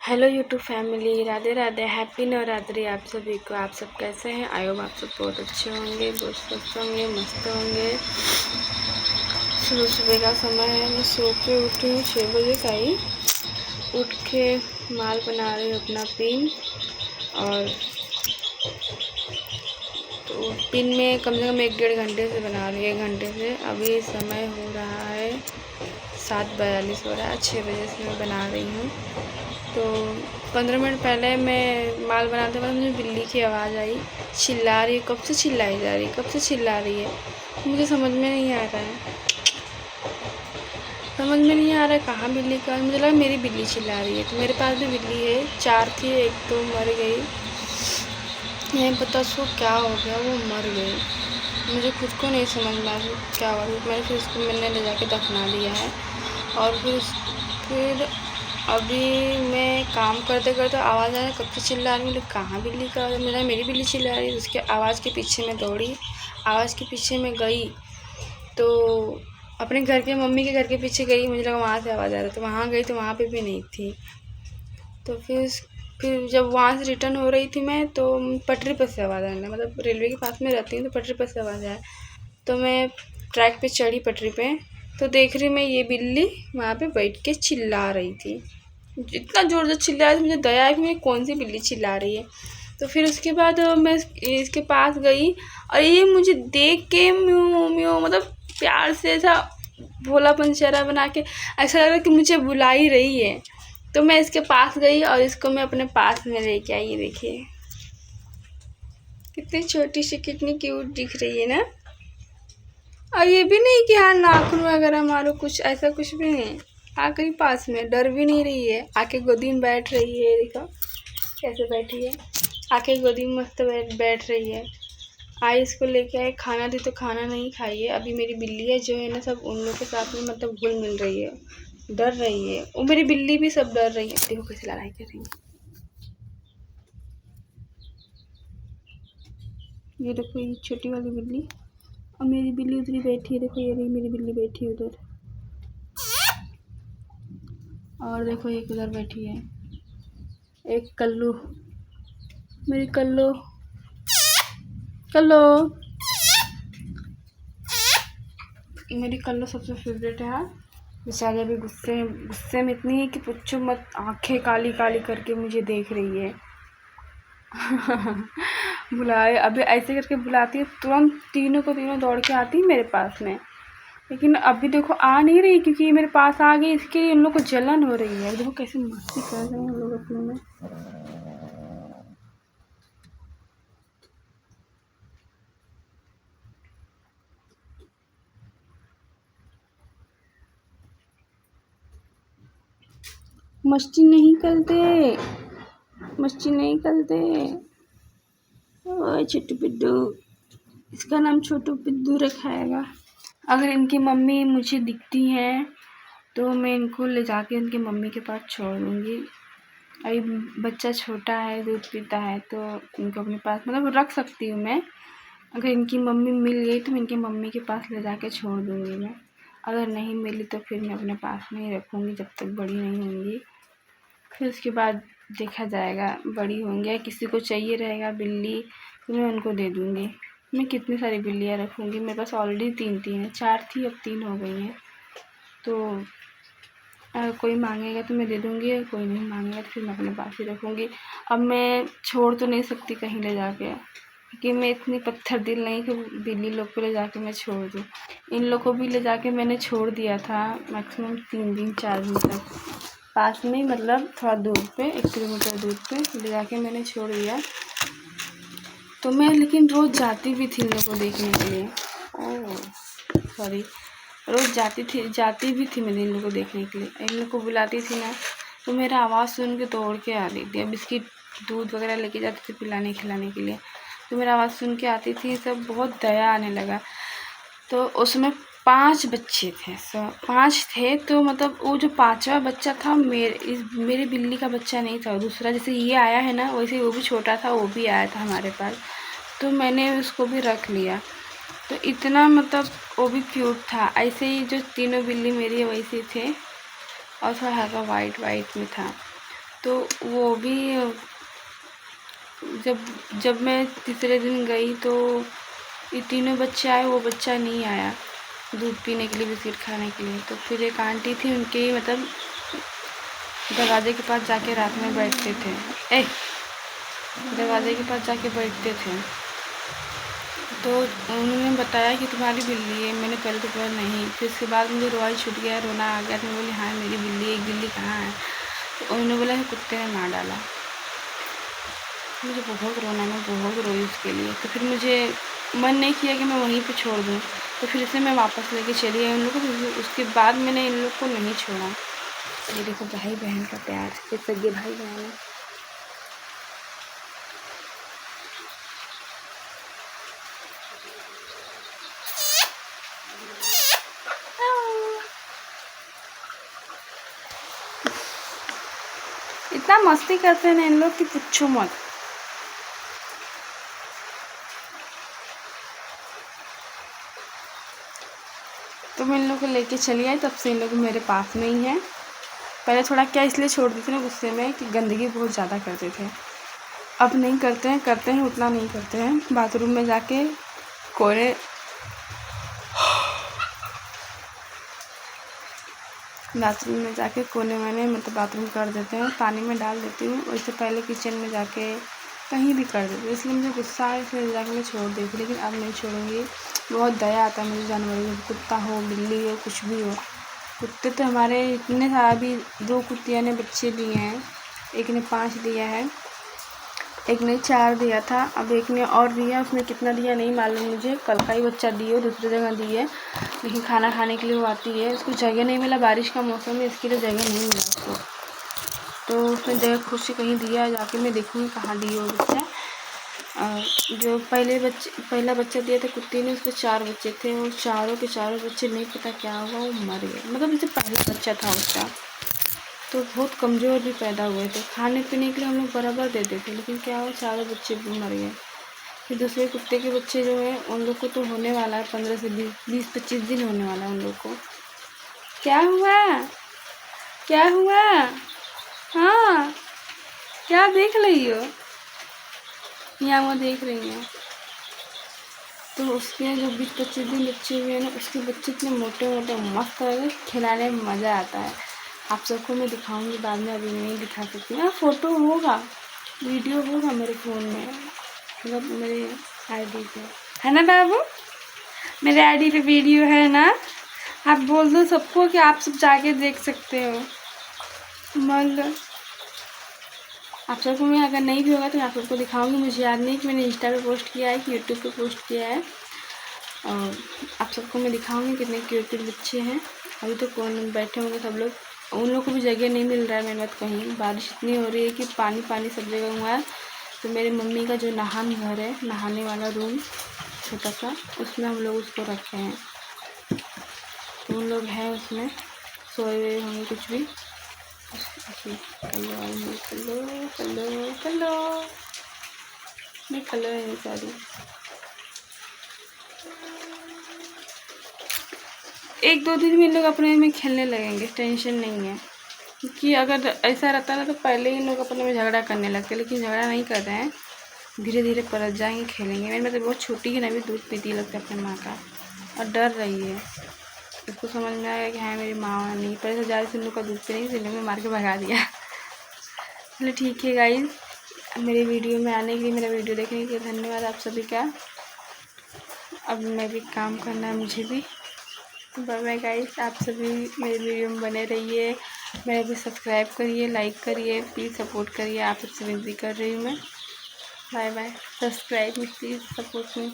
Hello YouTube family, Radhe Radhe, happy Navratri आप सभी को। आप सब कैसे हैं? आई होप आप सब बहुत अच्छे होंगे, बहुत स्वस्थ होंगे, मस्त होंगे। सुबह सुबह का समय है, मैं सो के उठी हूँ 6 बजे का ही। उठ के माल बना रही हूँ अपना पिन। और तो पिन में कम से कम 1-1.5 घंटे से बना रही हूँ, 1 घंटे से। अभी समय हो रहा है 7:42 हो रहा है, 6 बजे से मैं बना रही हूँ। तो 15 मिनट पहले मैं माल बनाते वक्त मुझे बिल्ली की आवाज़ आई। चिल्ला रही है, कब से चिल्लाई जा रही है, कब से चिल्ला रही है, मुझे समझ में नहीं आ रहा है। समझ में नहीं आ रहा है कहाँ बिल्ली का। मुझे लगा मेरी बिल्ली चिल्ला रही है। तो मेरे पास भी बिल्ली है, 4 थी, एक तो मर गई। नहीं पता उसको क्या हो गया, वो मर गई। मुझे खुद को नहीं समझ में आया क्या हुआ। मैंने ले जाके दफना दिया है। और फिर अभी मैं काम करते करते आवाज़ आया, कब से चिल्ला रही हूँ, कहाँ बिल्ली का आवाज़। मेरी बिल्ली चिल्ला रही है। उसके आवाज़ के पीछे मैं दौड़ी, आवाज़ के पीछे मैं गई तो अपने घर के मम्मी के घर के पीछे गई। मुझे लगा वहाँ से आवाज़ आ रहा, तो वहाँ गई तो वहाँ पे भी नहीं थी। तो फिर जब वहाँ से रिटर्न हो रही थी मैं, तो पटरी पर से आवाज़ आने, मतलब रेलवे के पास में रहती हूँ तो पटरी पर से आवाज़ आया। तो मैं ट्रैक पे चढ़ी, पटरी पे, तो देख रही मैं ये बिल्ली वहाँ पे बैठ के चिल्ला रही थी। इतना ज़ोर से चिल्ला रही थी, मुझे दया आई कि मुझे कौन सी बिल्ली चिल्ला रही है। तो फिर उसके बाद मैं इसके पास गई और ये मुझे देख के म्यूँ म्यूँ, मतलब प्यार से ऐसा भोलापन चेहरा बना के ऐसा लग रहा कि मुझे बुला ही रही है। तो मैं इसके पास गई और इसको मैं अपने पास में लेके आई। ये देखिए कितनी छोटी सी, कितनी क्यूट दिख रही है ना। और ये भी नहीं कि हाँ नाखून वगैरह मारो, कुछ ऐसा कुछ भी नहीं। आ गई पास में, डर भी नहीं रही है, आके गोदी में बैठ रही है। देखो कैसे बैठी है, आके गोदी में मस्त बैठ रही है। आई इसको लेके आए, खाना दी तो खाना नहीं खाई है। अभी मेरी बिल्ली है जो है ना, सब उन लोग के साथ में मतलब घुल मिल रही है, डर रही है। वो मेरी बिल्ली भी सब डर रही है। देखो कैसे लड़ाई कर रही है। ये देखो ये छोटी वाली बिल्ली, और मेरी बिल्ली उधर ही बैठी है। देखो ये रही मेरी बिल्ली बैठी है उधर, और देखो एक उधर बैठी है, एक कल्लू, मेरी कल्लू। कल्लू, मेरी कल्लू सबसे फेवरेट है। बेचारी अभी गुस्से में इतनी है कि पूछो मत। आंखें काली काली करके मुझे देख रही है। बुलाए अभी ऐसे करके बुलाती है, तुरंत तीनों को तीनों दौड़ के आती है मेरे पास में। लेकिन अभी देखो आ नहीं रही, क्योंकि ये मेरे पास आ गई, इसके लिए उन लोग को जलन हो रही है। देखो कैसे मस्ती कर रहे हैं हम लोग अपने में। मस्ती नहीं करते, मस्ती नहीं करते। ओए छोटू पिद्दू, इसका नाम छोटू पिद्दू रखाएगा। अगर इनकी मम्मी मुझे दिखती हैं तो मैं इनको ले जाके इनकी मम्मी के पास छोड़ दूँगी। अभी बच्चा छोटा है, दूध पीता है, तो इनको अपने पास मतलब रख सकती हूँ मैं। अगर इनकी मम्मी मिल गई तो मैं इनकी मम्मी के पास ले जाके छोड़ दूँगी मैं। अगर नहीं मिली तो फिर मैं अपने पास में ही रखूँगी जब तक बड़ी नहीं होंगी। फिर उसके बाद देखा जाएगा, बड़ी होंगी या किसी को चाहिए रहेगा बिल्ली तो मैं उनको दे दूँगी। मैं कितनी सारी बिल्लियाँ रखूँगी, मेरे पास ऑलरेडी 3 हैं, 4 थी अब 3 हो गई हैं। तो अगर कोई मांगेगा तो मैं दे दूँगी, अगर कोई नहीं मांगेगा तो फिर मैं अपने पास ही रखूँगी। अब मैं छोड़ तो नहीं सकती कहीं ले जाके, क्योंकि मैं इतनी पत्थर दिल नहीं कि बिल्ली लोग को ले जाके मैं छोड़ दूँ। इन लोग को भी ले जाके मैंने छोड़ दिया था मैक्सिमम 3 दिन 4 दिन तक, पास में ही, मतलब थोड़ा दूर पे, 1 किलोमीटर दूर पे ले जाके मैंने छोड़ दिया। तो मैं लेकिन रोज़ जाती भी थी इन लोग को देखने के लिए। ओह सॉरी, रोज़ जाती भी थी मैं इन लोग को देखने के लिए। इन लोग को बुलाती थी ना, तो मेरा आवाज़ सुन के दौड़ के आ रही थी। अब बिस्किट दूध वगैरह लेके जाती थी पिलाने खिलाने के लिए, तो मेरा आवाज़ सुन के आती थी। सब बहुत दया आने लगा। तो उसमें 5 बच्चे थे, 5 थे। तो मतलब वो जो 5वां बच्चा था मेरी बिल्ली का बच्चा नहीं था, दूसरा जैसे ये आया है ना, वैसे वो भी छोटा था, वो भी आया था हमारे पास। तो मैंने उसको भी रख लिया। तो इतना मतलब वो भी क्यूट था। ऐसे ही जो तीनों बिल्ली मेरी वैसे थे, और थोड़ा हल्का वाइट में था। तो वो भी जब मैं तीसरे दिन गई तो ये तीनों बच्चे आए, वो बच्चा नहीं आया दूध पीने के लिए, बिस्किट खाने के लिए। तो फिर एक आंटी थी, उनके मतलब दरवाजे के पास जाके रात में बैठते थे, दरवाजे के पास जाके बैठते थे। तो उन्होंने बताया कि तुम्हारी बिल्ली है। मैंने पहले तो बोला नहीं, फिर उसके बाद मुझे रोना छूट गया, रोना आ गया। तो मैं बोली हाँ मेरी बिल्ली, एक बिल्ली कहाँ है? तो उन्होंने बोला है कुत्ते ने मार डाला। मुझे बहुत रोना, मैं बहुत रोई उसके लिए। तो फिर मुझे मन नहीं किया कि मैं वहीं पे छोड़ दूँ, तो फिर इसे मैं वापस लेके चली आई उन लोगों को। उसके बाद मैंने इन लोग को नहीं छोड़ा। ये देखो भाई बहन का प्यार, ये सगे भाई बहन है। इतना मस्ती करते हैं इन लोग कि पूछो मत। तो मैं इन लोग को लेके चली आई, तब से इन लोग मेरे पास में ही हैं। पहले थोड़ा क्या इसलिए छोड़ दी थी ना गुस्से में कि गंदगी बहुत ज़्यादा करते थे। अब नहीं करते हैं, करते हैं उतना नहीं करते हैं। बाथरूम में जाके कोने मैंने मतलब बाथरूम कर देते हैं, पानी में डाल देती हूँ। उससे पहले किचन में जाके कहीं भी कर देती हूँ। इसलिए मुझे गुस्सा है, इसलिए जाके मैं छोड़ देती थी, लेकिन अब नहीं छोड़ूंगी। बहुत दया आता है मुझे जानवरों में, कुत्ता हो, बिल्ली हो, कुछ भी हो। कुत्ते तो हमारे इतने सारे, अभी 2 कुत्तियाँ ने बच्चे दिए हैं। एक ने 5 दिया है, एक ने 4 दिया था, अब एक ने और दिया। उसने कितना दिया नहीं मालूम मुझे, कल का ही बच्चा दिए, दूसरी जगह दी है। लेकिन खाना खाने के लिए वो आती है। उसको जगह नहीं मिला, बारिश का मौसम है, इसके लिए जगह नहीं मिला उसको। तो उसने जगह खुद से कहीं दिया, जाके मैं देखूँगी कहाँ दिए वो बच्चा। जो पहला बच्चा दिया था कुत्ती ने, उसके 4 बच्चे थे, और चारों के चारों बच्चे नहीं पता क्या हुआ वो मर गए। मतलब जैसे पहला बच्चा था उसका, तो बहुत कमज़ोर भी पैदा हुए थे। खाने पीने के लिए हम लोग बराबर देते थे, लेकिन क्या हुआ चारों बच्चे भी मर गए। फिर दूसरे कुत्ते के बच्चे जो हैं उन लोग को तो होने वाला है 15 से 20-25 दिन होने वाला है उन लोग को। क्या हुआ? क्या हुआ? हाँ, क्या देख रही हो? यहाँ वो देख रही हैं। तो उसके जो 20-25 दिन बच्चे हुए हैं ना, उसके बच्चे इतने मोटे मोटे मस्त है, खिलाने में मज़ा आता है। आप सबको मैं दिखाऊंगी बाद में, अभी नहीं दिखा सकती। हाँ फ़ोटो होगा, वीडियो होगा मेरे फ़ोन में, मतलब मेरे आईडी पे है ना बाबू? मेरे आईडी पे वीडियो है ना? आप बोल दो सबको कि आप सब जाके देख सकते हो। मतलब आप सबको मैं, अगर नहीं भी होगा तो मैं आप सबको दिखाऊंगी। मुझे याद नहीं कि मैंने इंस्टा पे पोस्ट किया है कि यूट्यूब पे पोस्ट किया है। और आप सबको मैं दिखाऊंगी कितने क्यूट बच्चे हैं। अभी तो कौन बैठे होंगे सब लोग, उन लोगों को भी जगह नहीं मिल रहा है मेरे बात कहीं। बारिश इतनी हो रही है कि पानी पानी सब जगह हुआ है। तो मेरे मम्मी का जो नहान घर है, नहाने वाला रूम छोटा सा, उसमें हम लोग उसको रखे हैं। तो उन लोग हैं उसमें, सोए हुए होंगे कुछ भी। कलो है सारी। एक 2 दिन में इन लोग अपने में खेलने लगेंगे, टेंशन नहीं है। क्योंकि अगर ऐसा रहता ना तो पहले ही लोग अपने में झगड़ा करने लगते, लेकिन झगड़ा नहीं कर रहे हैं, धीरे धीरे पलट जाएंगे, खेलेंगे। मेरी मतलब बहुत छोटी है ना, अभी दूध पीती लगता है अपनी माँ का, और डर रही है। उसको समझ में आएगा कि हाँ मेरी माँ नहीं, पहले से ज़्यादा सिल्लू का दूध पी नहीं, सिल्लू में मार के भगा दिया। चलो ठीक है गाइस, मेरे वीडियो में आने के लिए, मेरा वीडियो देखने के लिए धन्यवाद आप सभी का। अब मैं भी काम करना है मुझे भी। बाय बाय गाइस, आप सभी मेरे वीडियो में बने रहिए, मेरा भी सब्सक्राइब करिए, लाइक करिए, प्लीज़ सपोर्ट करिए। आप सबसे विनती कर रही हूँ मैं। बाय बाय, सब्सक्राइब में प्लीज़ सपोर्ट में।